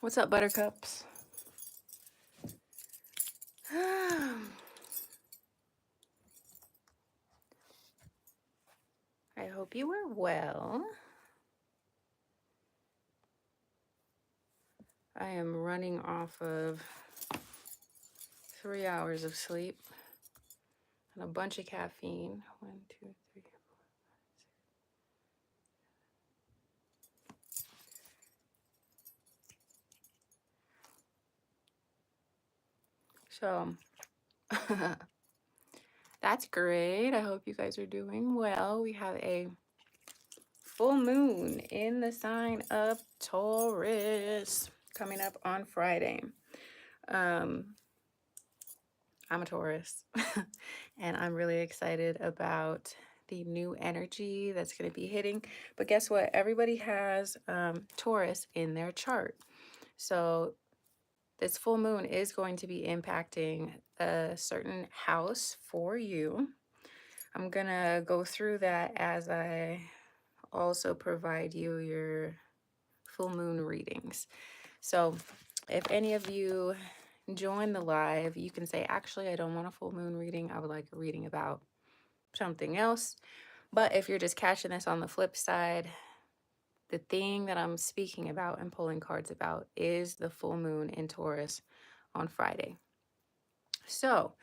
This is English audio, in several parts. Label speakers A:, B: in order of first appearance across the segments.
A: What's up, buttercups? I hope you are well. I am running off of 3 hours of sleep and a bunch of caffeine. 1, 2, 3. So that's great. I hope you guys are doing well. We have a full moon in the sign of Taurus coming up on Friday. Um, I'm a Taurus, and I'm really excited about the new energy that's going to be hitting. But guess what? Everybody has Taurus in their chart. So this full moon is going to be impacting a certain house for you. I'm going to go through that as I also provide you your full moon readings. So if any of you join the live, you can say, actually, I don't want a full moon reading. I would like a reading about something else. But if you're just catching this on the flip side, the thing that I'm speaking about and pulling cards about is the full moon in Taurus on Friday. So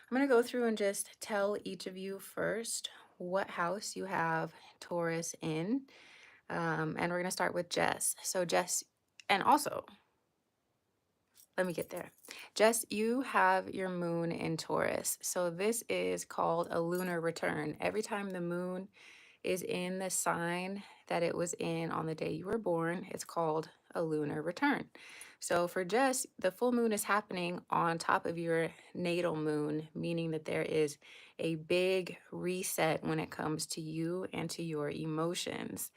A: I'm going to go through and just tell each of you first what house you have Taurus in. And we're going to start with Jess. So Jess, and also, let me get there. Jess, you have your moon in Taurus. So this is called a lunar return. Every time the moon is in the sign that it was in on the day you were born, it's called a lunar return. So for Jess, the full moon is happening on top of your natal moon, meaning that there is a big reset when it comes to you and to your emotions.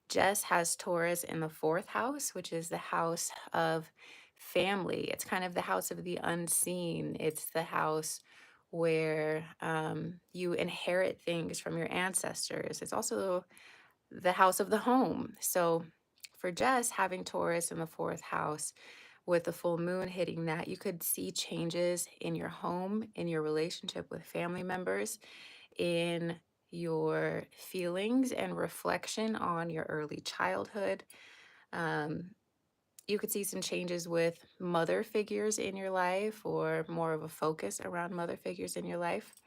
A: Jess has Taurus in the fourth house, which is the house of family. It's kind of the house of the unseen. It's the house where you inherit things from your ancestors. It's also the house of the home. So for Jess, having Taurus in the fourth house with the full moon hitting that, you could see changes in your home, in your relationship with family members, in your feelings and reflection on your early childhood. Um, you could see some changes with mother figures in your life or more of a focus around mother figures in your life.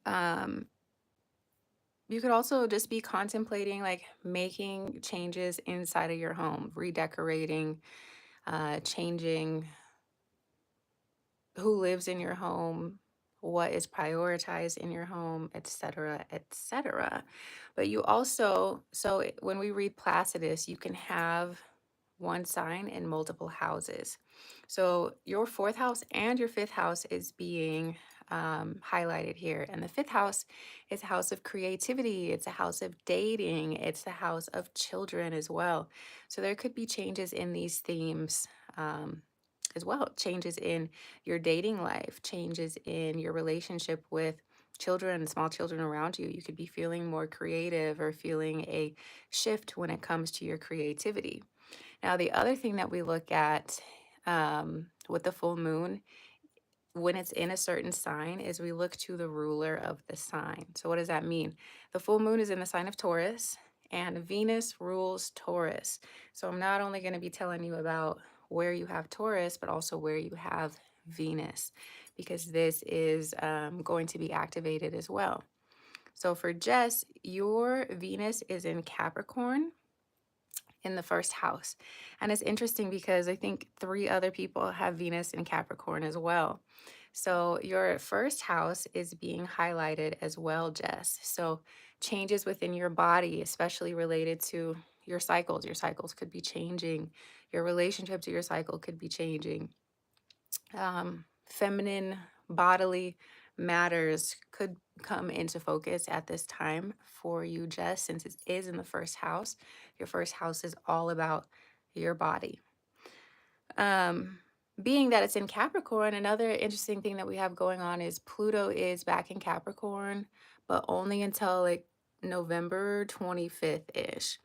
A: Um, you could also just be contemplating like making changes inside of your home, redecorating, changing who lives in your home, what is prioritized in your home, etc., etc. But you also, when we read Placidus, you can have one sign in multiple houses. So your fourth house and your fifth house is being highlighted here. And the fifth house is a house of creativity. It's a house of dating. It's a house of children as well. So there could be changes in these themes as well. Changes in your dating life, changes in your relationship with children, small children around you. You could be feeling more creative or feeling a shift when it comes to your creativity. Now, the other thing that we look at with the full moon, when it's in a certain sign, is we look to the ruler of the sign. So, what does that mean? The full moon is in the sign of Taurus, and Venus rules Taurus. So, I'm not only going to be telling you about where you have Taurus, but also where you have Venus, because this is going to be activated as well. So, for Jess, your Venus is in Capricorn in the first house. And it's interesting because I think 3 other people have Venus in Capricorn as well. So your first house is being highlighted as well, Jess. So changes within your body, especially related to your cycles. Your cycles could be changing. Your relationship to your cycle could be changing. Feminine bodily matters could come into focus at this time for you, Jess, since it is in the first house. Your first house is all about your body. Being that it's in Capricorn, another interesting thing that we have going on is Pluto is back in Capricorn, but only until like November 25th ish.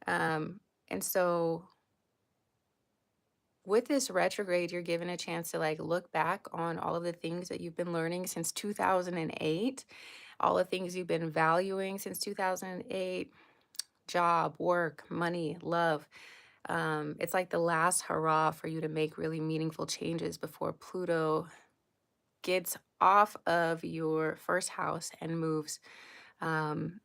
A: And so with this retrograde, you're given a chance to like look back on all of the things that you've been learning since 2008, all the things you've been valuing since 2008, job, work, money, love. It's like the last hurrah for you to make really meaningful changes before Pluto gets off of your first house and moves um,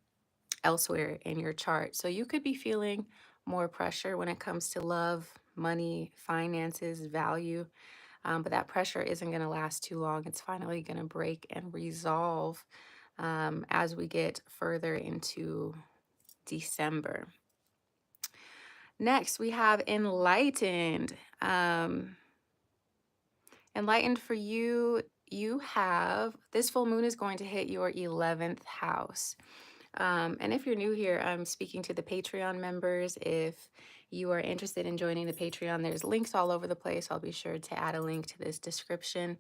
A: elsewhere in your chart. So you could be feeling more pressure when it comes to love, money, finances, value. But that pressure isn't going to last too long. It's finally going to break and resolve as we get further into December. Next, we have enlightened. Enlightened for you, you have this full moon is going to hit your 11th house. And if you're new here, I'm speaking to the Patreon members. If you are interested in joining the Patreon, there's links all over the place. I'll be sure to add a link to this description.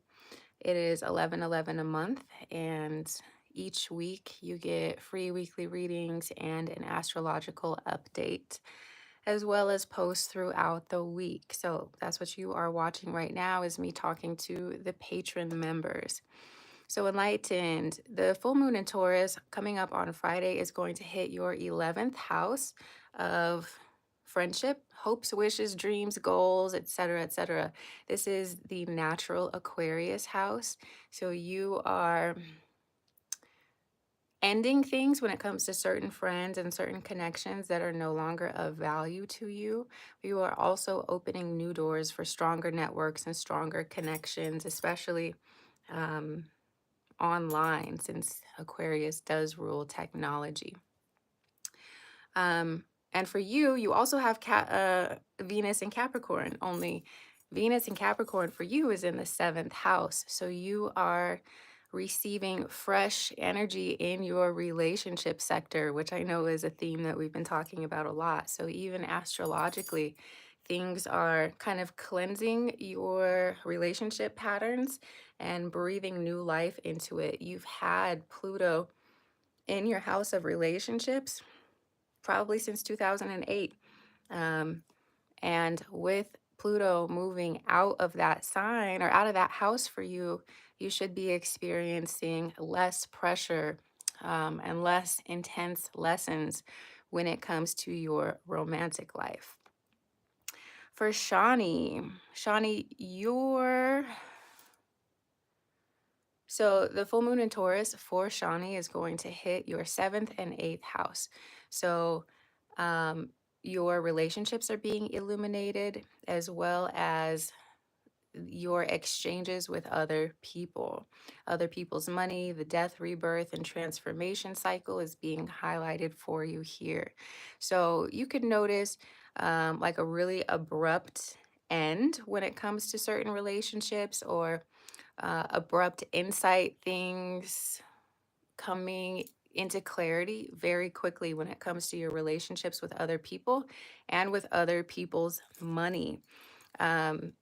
A: It is $11.11 a month, and each week you get free weekly readings and an astrological update, as well as posts throughout the week. So that's what you are watching right now, is me talking to the patron members. So enlightened, the full moon in Taurus coming up on Friday is going to hit your 11th house of friendship, hopes, wishes, dreams, goals, etc., etc. This is the natural Aquarius house. So you are ending things when it comes to certain friends and certain connections that are no longer of value to you. You are also opening new doors for stronger networks and stronger connections, especially online, since Aquarius does rule technology. And for you, you also have Venus in Capricorn. Only Venus in Capricorn for you is in the 7th house. So you are receiving fresh energy in your relationship sector, which I know is a theme that we've been talking about a lot. So even astrologically, things are kind of cleansing your relationship patterns and breathing new life into it. You've had Pluto in your house of relationships probably since 2008. And with Pluto moving out of that sign or out of that house for you, you should be experiencing less pressure and less intense lessons when it comes to your romantic life. For Shani, so the full moon in Taurus for Shani is going to hit your 7th and 8th house. So your relationships are being illuminated, as well as your exchanges with other people. Other people's money, the death, rebirth, and transformation cycle is being highlighted for you here. So you could notice like a really abrupt end when it comes to certain relationships, or abrupt insight, things coming into clarity very quickly when it comes to your relationships with other people and with other people's money. Um,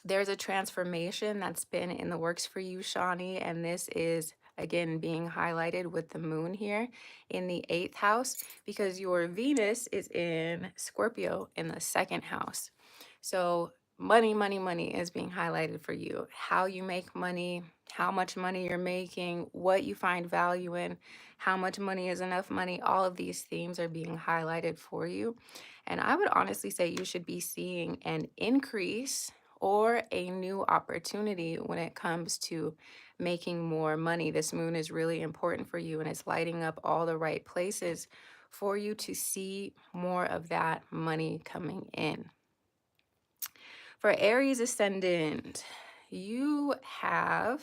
A: there's a transformation that's been in the works for you, Shawnee, and this is again being highlighted with the moon here in the 8th house, because your Venus is in Scorpio in the 2nd house. So money is being highlighted for you. How you make money, how much money you're making, what you find value in, how much money is enough money. All of these themes are being highlighted for you. And I would honestly say you should be seeing an increase or a new opportunity when it comes to making more money. This moon is really important for you, and it's lighting up all the right places for you to see more of that money coming in. For Aries ascendant, you have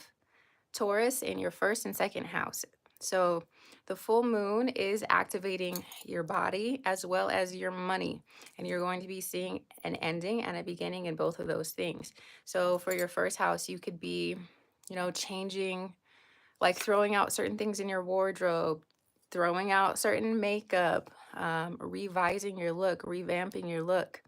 A: Taurus in your 1st and 2nd house. So the full moon is activating your body as well as your money, and you're going to be seeing an ending and a beginning in both of those things. So for your 1st house, you could be, changing, like throwing out certain things in your wardrobe, throwing out certain makeup, revising your look, revamping your look.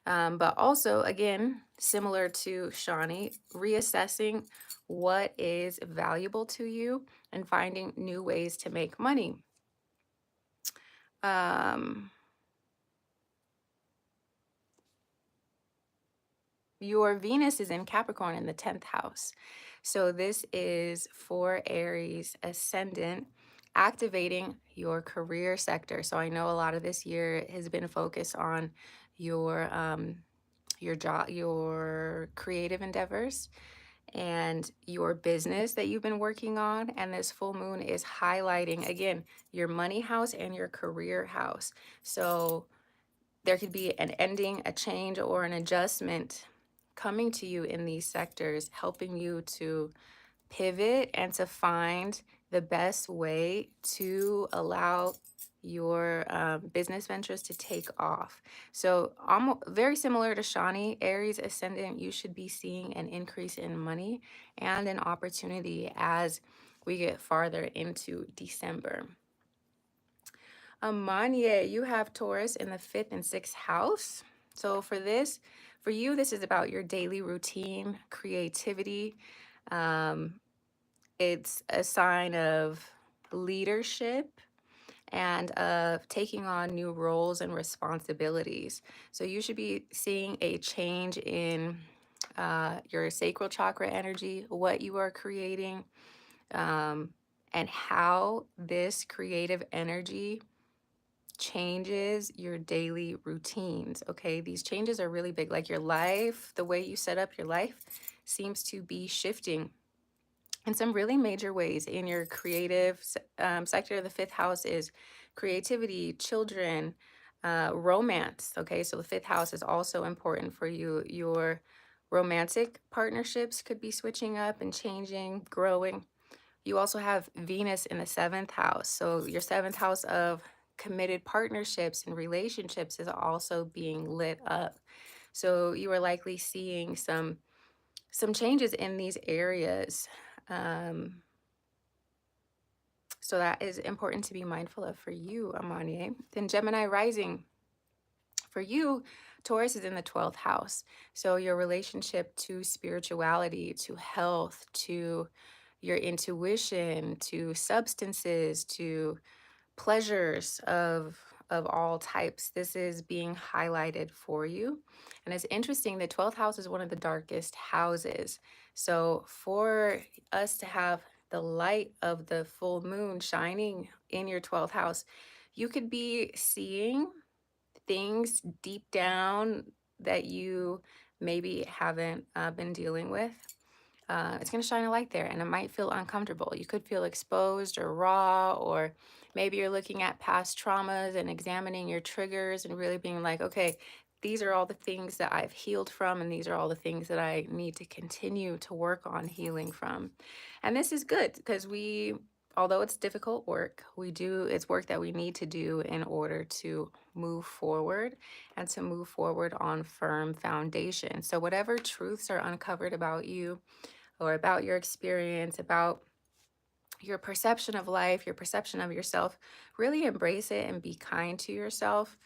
A: But also, again, similar to Shawnee, reassessing what is valuable to you and finding new ways to make money. Um, your Venus is in Capricorn in the 10th house. So this is for Aries ascendant, activating your career sector. So I know a lot of this year has been focused on your job, your creative endeavors, and your business that you've been working on. And this full moon is highlighting again your money house and your career house. So there could be an ending, a change, or an adjustment coming to you in these sectors, helping you to pivot and to find the best way to allow your business ventures to take off. So, very similar to Shani, Aries ascendant, you should be seeing an increase in money and an opportunity as we get farther into December. Amanye, you have Taurus in the 5th and 6th house. So for you, this is about your daily routine, creativity. Um, it's a sign of leadership and of taking on new roles and responsibilities. So you should be seeing a change in your sacral chakra energy, what you are creating, um, and how this creative energy changes your daily routines. Okay, these changes are really big. Like your life, the way you set up your life seems to be shifting in some really major ways. In your creative sector, the 5th house is creativity, children, romance. Okay, so the 5th house is also important for you. Your romantic partnerships could be switching up and changing, growing. You also have Venus in the 7th house. So your 7th house of committed partnerships and relationships is also being lit up. So you are likely seeing some changes in these areas. Um, so that is important to be mindful of for you, Amanye. Then Gemini rising. For you, Taurus is in the 12th house. So your relationship to spirituality, to health, to your intuition, to substances, to pleasures of all types. This is being highlighted for you. And it's interesting, the 12th house is one of the darkest houses. So for us to have the light of the full moon shining in your 12th house, you could be seeing things deep down that you maybe haven't been dealing with. It's going to shine a light there, and it might feel uncomfortable. You could feel exposed or raw, or maybe you're looking at past traumas and examining your triggers and really being like, okay, these are all the things that I've healed from, and these are all the things that I need to continue to work on healing from. And this is good because although it's difficult work, it's work that we need to do in order to move forward and to move forward on firm foundation. So whatever truths are uncovered about you, or about your experience, about your perception of life, your perception of yourself, really embrace it and be kind to yourself,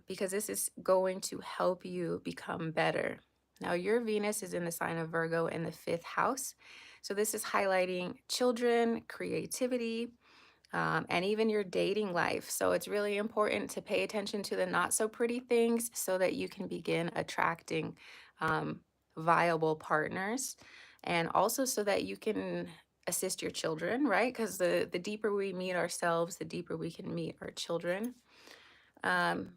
A: because this is going to help you become better. Now, your Venus is in the sign of Virgo in the 5th house. So, this is highlighting children, creativity, and even your dating life. So, it's really important to pay attention to the not so pretty things so that you can begin attracting um, viable partners, and also so that you can assist your children, right? Because the deeper we meet ourselves, the deeper we can meet our children. Um,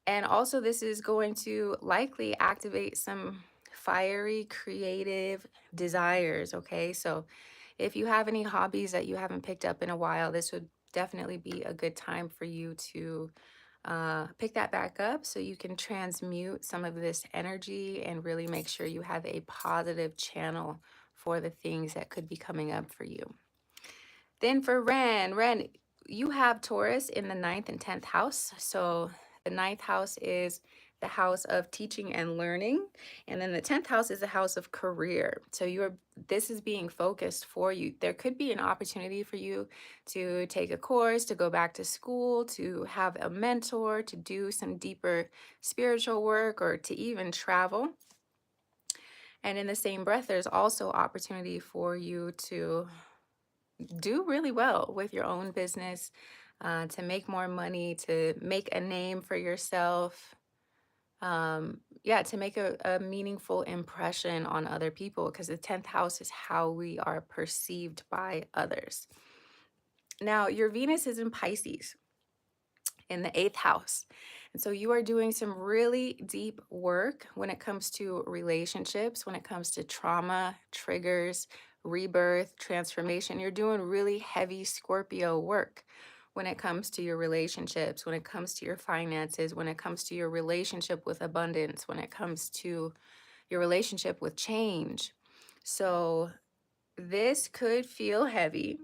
A: and also, this is going to likely activate some fiery, creative desires. Okay, so if you have any hobbies that you haven't picked up in a while, this would definitely be a good time for you to pick that back up so you can transmute some of this energy and really make sure you have a positive channel for the things that could be coming up for you. Then for Ren, you have Taurus in the 9th and 10th house. So the 9th house is the house of teaching and learning. And then the 10th house is the house of career. So this is being focused for you. There could be an opportunity for you to take a course, to go back to school, to have a mentor, to do some deeper spiritual work, or to even travel. And in the same breath, there's also opportunity for you to do really well with your own business, to make more money, to make a name for yourself. Yeah, to make a meaningful impression on other people, because the 10th house is how we are perceived by others. Now, your Venus is in Pisces in the eighth house. And so you are doing some really deep work when it comes to relationships, when it comes to trauma, triggers, rebirth, transformation. You're doing really heavy Scorpio work when it comes to your relationships, when it comes to your finances, when it comes to your relationship with abundance, when it comes to your relationship with change. So this could feel heavy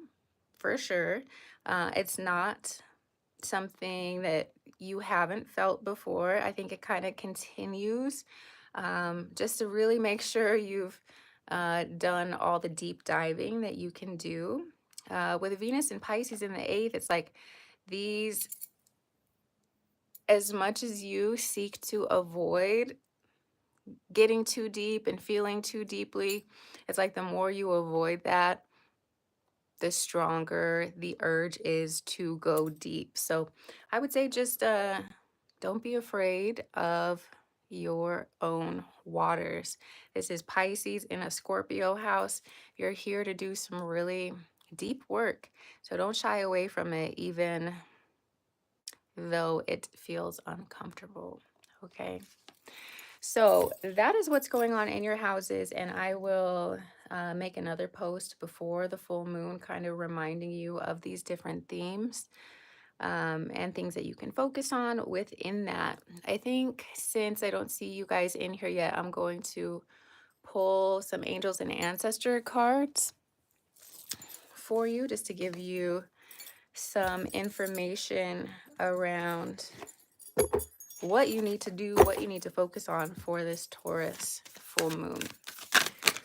A: for sure. It's not something that you haven't felt before. I think it kind of continues, just to really make sure you've done all the deep diving that you can do. With Venus and Pisces in the eighth, it's like these, as much as you seek to avoid getting too deep and feeling too deeply, it's like the more you avoid that, the stronger the urge is to go deep. So I would say just don't be afraid of your own waters. This is Pisces in a Scorpio house. You're here to do some really deep work. So don't shy away from it, even though it feels uncomfortable. Okay. So that is what's going on in your houses, and I will make another post before the full moon, kind of reminding you of these different themes and things that you can focus on within that. I think since I don't see you guys in here yet, I'm going to pull some angels and ancestor cards for you just to give you some information around what you need to do, what you need to focus on for this Taurus full moon.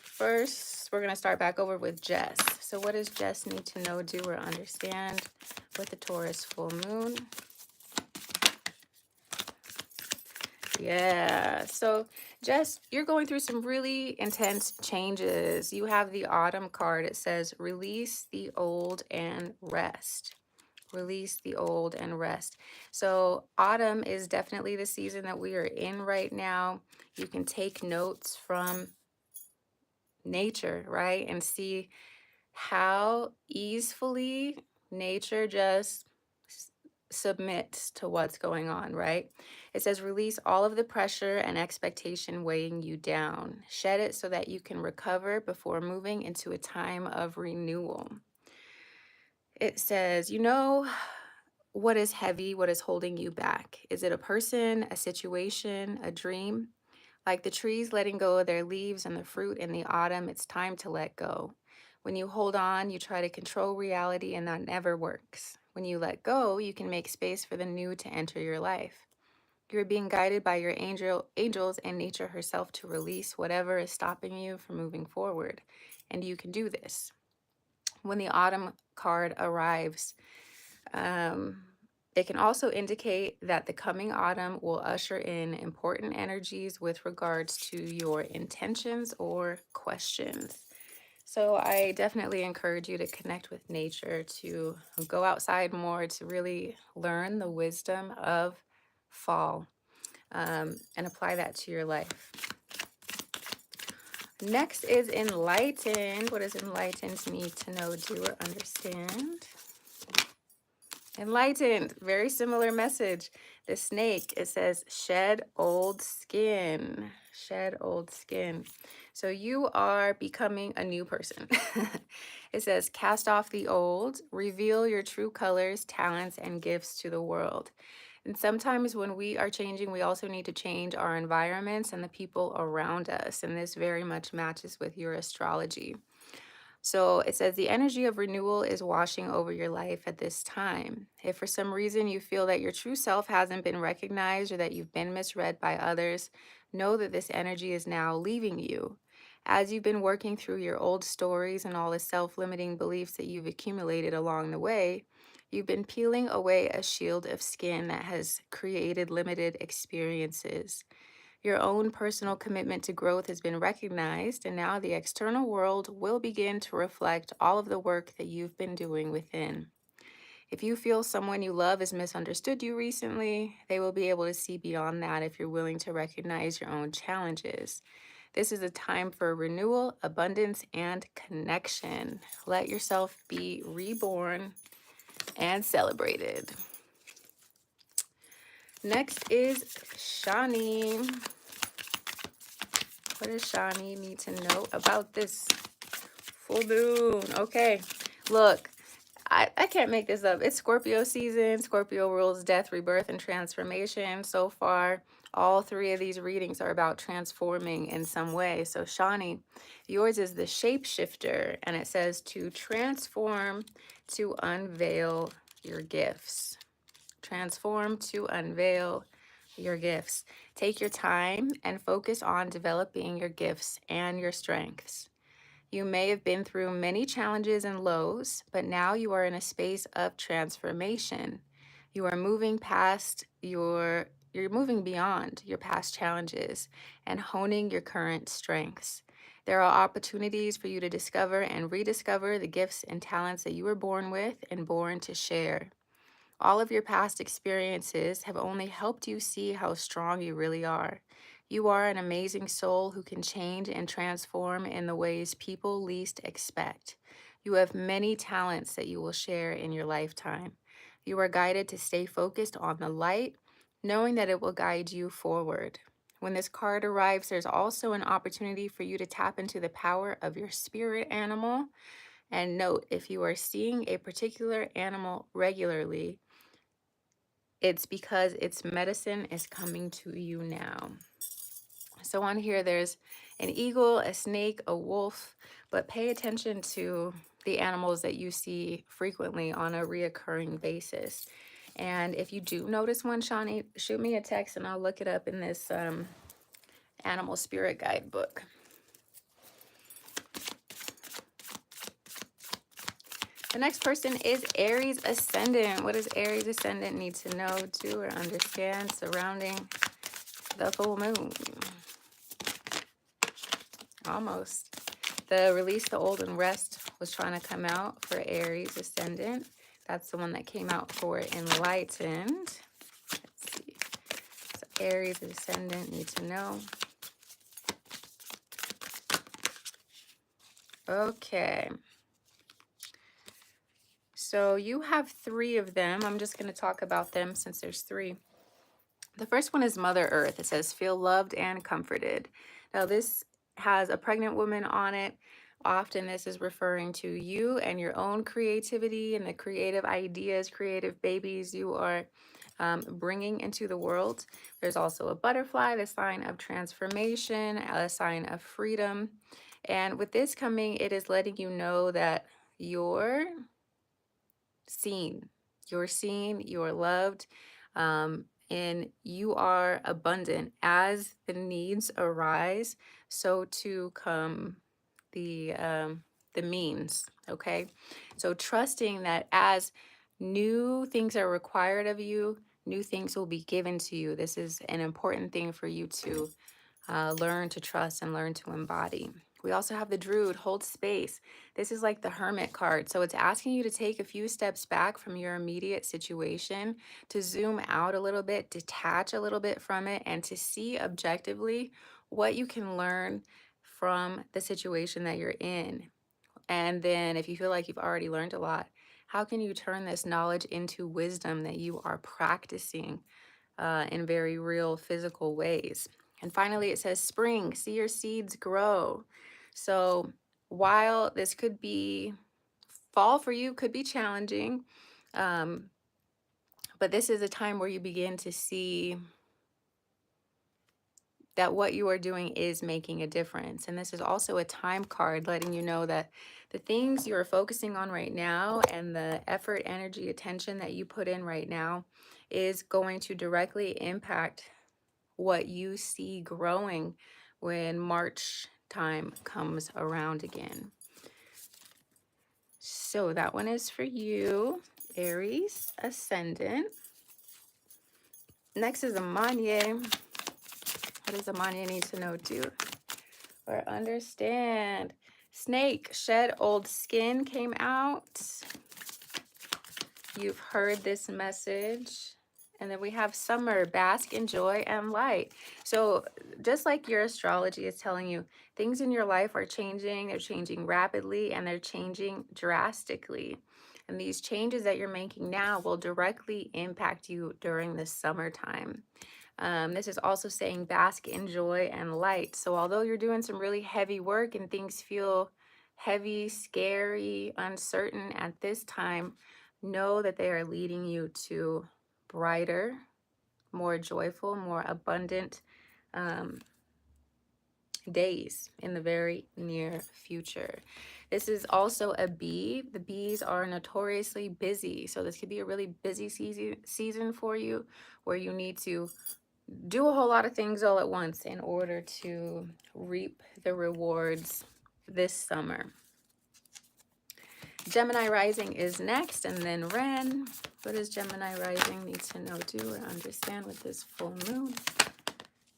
A: First, we're going to start back over with Jess. So what does Jess need to know, do, or understand with the Taurus full moon? Yeah, so Jess, you're going through some really intense changes. You have the autumn card. It says release the old and rest. Release the old and rest. So autumn is definitely the season that we are in right now. You can take notes from nature, right? And see how easily nature just submits to what's going on, right? It says release all of the pressure and expectation weighing you down. Shed it so that you can recover before moving into a time of renewal. It says, you know what is heavy, what is holding you back? Is it a person, a situation, a dream? Like the trees letting go of their leaves and the fruit in the autumn, it's time to let go. When you hold on, you try to control reality, and that never works. When you let go, you can make space for the new to enter your life. You're being guided by your angels and nature herself to release whatever is stopping you from moving forward. And you can do this. When the autumn card arrives, um, it can also indicate that the coming autumn will usher in important energies with regards to your intentions or questions. So I definitely encourage you to connect with nature, to go outside more, to really learn the wisdom of fall, and apply that to your life. Next is enlightened. What does enlightened need to know, do, or understand? Enlightened, very similar message. The snake, it says, shed old skin. Shed old skin. So you are becoming a new person. It says, cast off the old, reveal your true colors, talents, and gifts to the world. And sometimes when we are changing, we also need to change our environments and the people around us. And this very much matches with your astrology. So it says the energy of renewal is washing over your life at this time. If for some reason you feel that your true self hasn't been recognized or that you've been misread by others, know that this energy is now leaving you. As you've been working through your old stories and all the self-limiting beliefs that you've accumulated along the way, you've been peeling away a shield of skin that has created limited experiences. Your own personal commitment to growth has been recognized, and now the external world will begin to reflect all of the work that you've been doing within. If you feel someone you love has misunderstood you recently, they will be able to see beyond that if you're willing to recognize your own challenges. This is a time for renewal, abundance, and connection. Let yourself be reborn and celebrated. Next is Shani. What does Shani need to know about this full moon? Okay, look, I can't make this up. It's Scorpio season. Scorpio rules death, rebirth, and transformation. So far, all three of these readings are about transforming in some way. So Shani, yours is the shapeshifter, and it says to transform, to unveil your gifts. Transform to unveil your gifts. Take your time and focus on developing your gifts and your strengths. You may have been through many challenges and lows, but now you are in a space of transformation. You are moving past you're moving beyond your past challenges and honing your current strengths. There are opportunities for you to discover and rediscover the gifts and talents that you were born with and born to share. All of your past experiences have only helped you see how strong you really are. You are an amazing soul who can change and transform in the ways people least expect. You have many talents that you will share in your lifetime. You are guided to stay focused on the light, knowing that it will guide you forward. When this card arrives, there's also an opportunity for you to tap into the power of your spirit animal. And note, if you are seeing a particular animal regularly, it's because its medicine is coming to you now. So on here, there's an eagle, a snake, a wolf, but pay attention to the animals that you see frequently on a reoccurring basis. And if you do notice one, Shawnee, shoot me a text and I'll look it up in this animal spirit guidebook. The next person is Aries Ascendant. What does Aries Ascendant need to know, do, or understand surrounding the full moon? Almost. The Release the Old and Rest was trying to come out for Aries Ascendant. That's the one that came out for Enlightened. Let's see. So Aries Ascendant need to know. Okay. So you have three of them. I'm just going to talk about them since there's three. The first one is Mother Earth. It says, feel loved and comforted. Now this has a pregnant woman on it. Often this is referring to you and your own creativity and the creative ideas, creative babies you are bringing into the world. There's also a butterfly, the sign of transformation, a sign of freedom. And with this coming, it is letting you know that you're seen. You're seen, you're loved, and you are abundant. As the needs arise, so too come the means. Okay, so trusting that as new things are required of you, new things will be given to you. This is an important thing for you to learn to trust and learn to embody. We also have the Druid, hold space. This is like the Hermit card. So it's asking you to take a few steps back from your immediate situation, to zoom out a little bit, detach a little bit from it, and to see objectively what you can learn from the situation that you're in. And then if you feel like you've already learned a lot, how can you turn this knowledge into wisdom that you are practicing in very real physical ways? And finally, it says spring, see your seeds grow. So while this could be fall for you, could be challenging, but this is a time where you begin to see that what you are doing is making a difference. And this is also a time card letting you know that the things you are focusing on right now and the effort, energy, attention that you put in right now is going to directly impact what you see growing when March time comes around again. So that one is for you, Aries Ascendant. Next is Amanye. What does Amanye need to know, do, or understand? Snake, shed old skin came out. you've heard this message. And then we have summer, bask in joy and light. So just like your astrology is telling you, things in your life are changing. They're changing rapidly and they're changing drastically. And these changes that you're making now will directly impact you during the summertime. This is also saying bask in joy and light. So although you're doing some really heavy work and things feel heavy, scary, uncertain at this time, know that they are leading you to brighter, more joyful, more abundant um, days in the very near future. This is also a bee. The bees are notoriously busy. So this could be a really busy season for you where you need to do a whole lot of things all at once in order to reap the rewards this summer. Gemini rising is next, and then Ren. What does Gemini rising need to know, do, or understand with this full moon?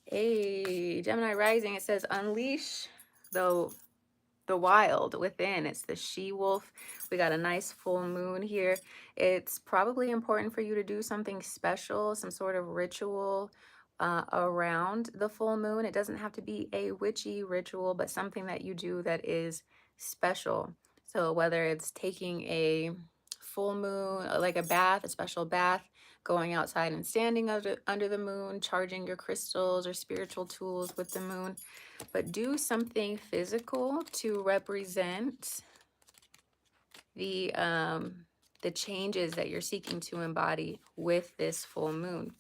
A: Hey, Gemini rising, it says unleash the wild within. It's the she-wolf. We got a nice full moon here. It's probably important for you to do something special, some sort of ritual around the full moon. It doesn't have to be a witchy ritual, but something that you do that is special. So whether it's taking a full moon, like a bath, a special bath, going outside and standing under the moon, charging your crystals or spiritual tools with the moon, but do something physical to represent the changes that you're seeking to embody with this full moon.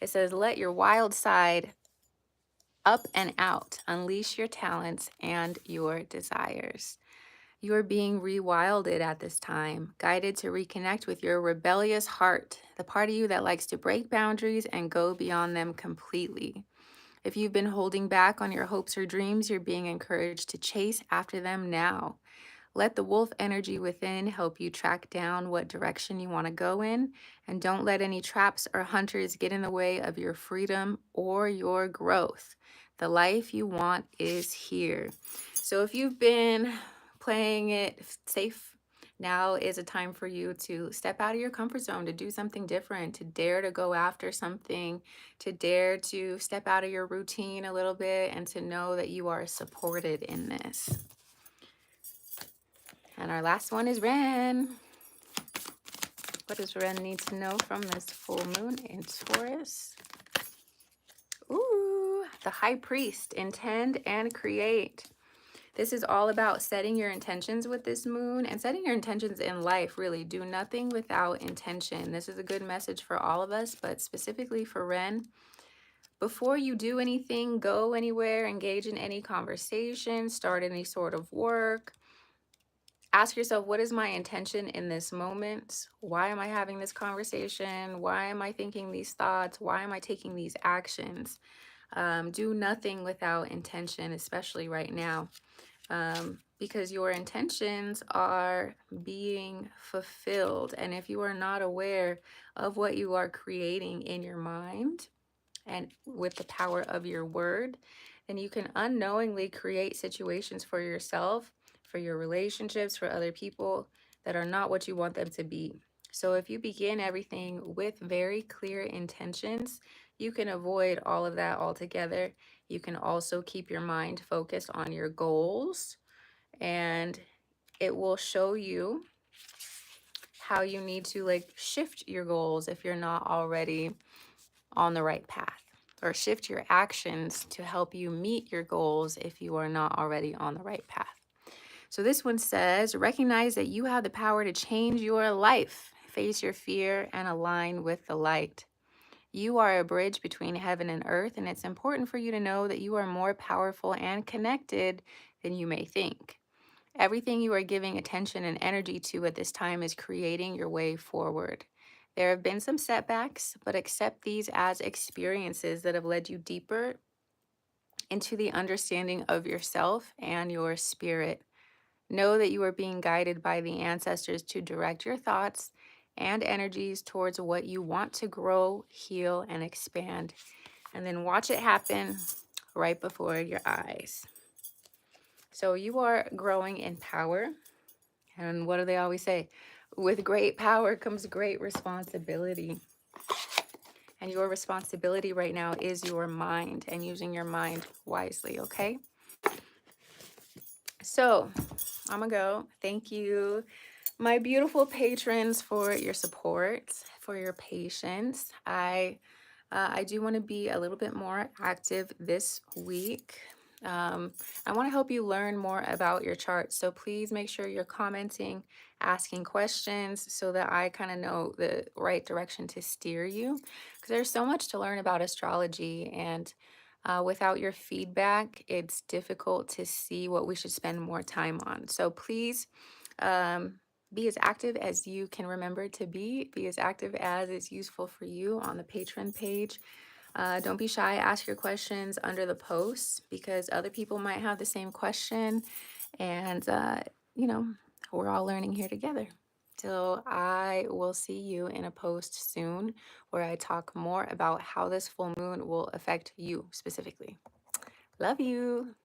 A: It says, let your wild side up and out, unleash your talents and your desires. You are being rewilded at this time, guided to reconnect with your rebellious heart, the part of you that likes to break boundaries and go beyond them completely. If you've been holding back on your hopes or dreams, you're being encouraged to chase after them now. Let the wolf energy within help you track down what direction you want to go in, and don't let any traps or hunters get in the way of your freedom or your growth. The life you want is here. So if you've been playing it safe, now is a time for you to step out of your comfort zone, to do something different, to dare to go after something, to dare to step out of your routine a little bit, and to know that you are supported in this. And our last one is Ren. What does Ren need to know from this full moon in Taurus? Ooh, the High Priest, intend and create. This is all about setting your intentions with this moon and setting your intentions in life, really. Do nothing without intention. This is a good message for all of us, but specifically for Ren. Before you do anything, go anywhere, engage in any conversation, start any sort of work, ask yourself, what is my intention in this moment? Why am I having this conversation? Why am I thinking these thoughts? Why am I taking these actions? Do nothing without intention, especially right now, because your intentions are being fulfilled. And if you are not aware of what you are creating in your mind and with the power of your word, then you can unknowingly create situations for yourself, for your relationships, for other people that are not what you want them to be. So if you begin everything with very clear intentions, you can avoid all of that altogether. You can also keep your mind focused on your goals, and it will show you how you need to shift your goals if you're not already on the right path, or shift your actions to help you meet your goals if you are not already on the right path. So this one says, recognize that you have the power to change your life. Face your fear and align with the light. You are a bridge between heaven and earth, and it's important for you to know that you are more powerful and connected than you may think. Everything you are giving attention and energy to at this time is creating your way forward. There have been some setbacks, but accept these as experiences that have led you deeper into the understanding of yourself and your spirit. Know that you are being guided by the ancestors to direct your thoughts and energies towards what you want to grow, heal, and expand. And then watch it happen right before your eyes. So you are growing in power. And what do they always say? With great power comes great responsibility. And your responsibility right now is your mind and using your mind wisely, okay? So I'm gonna go. Thank you, my beautiful patrons, for your support, for your patience. I do want to be a little bit more active this week. I want to help you learn more about your chart. So please make sure you're commenting, asking questions so that I kind of know the right direction to steer you. Because there's so much to learn about astrology. And without your feedback, it's difficult to see what we should spend more time on. So please um, be as active as you can remember to be as active as is useful for you on the patron page. Don't be shy, ask your questions under the posts because other people might have the same question. And, you know, we're all learning here together. So I will see you in a post soon where I talk more about how this full moon will affect you specifically. Love you.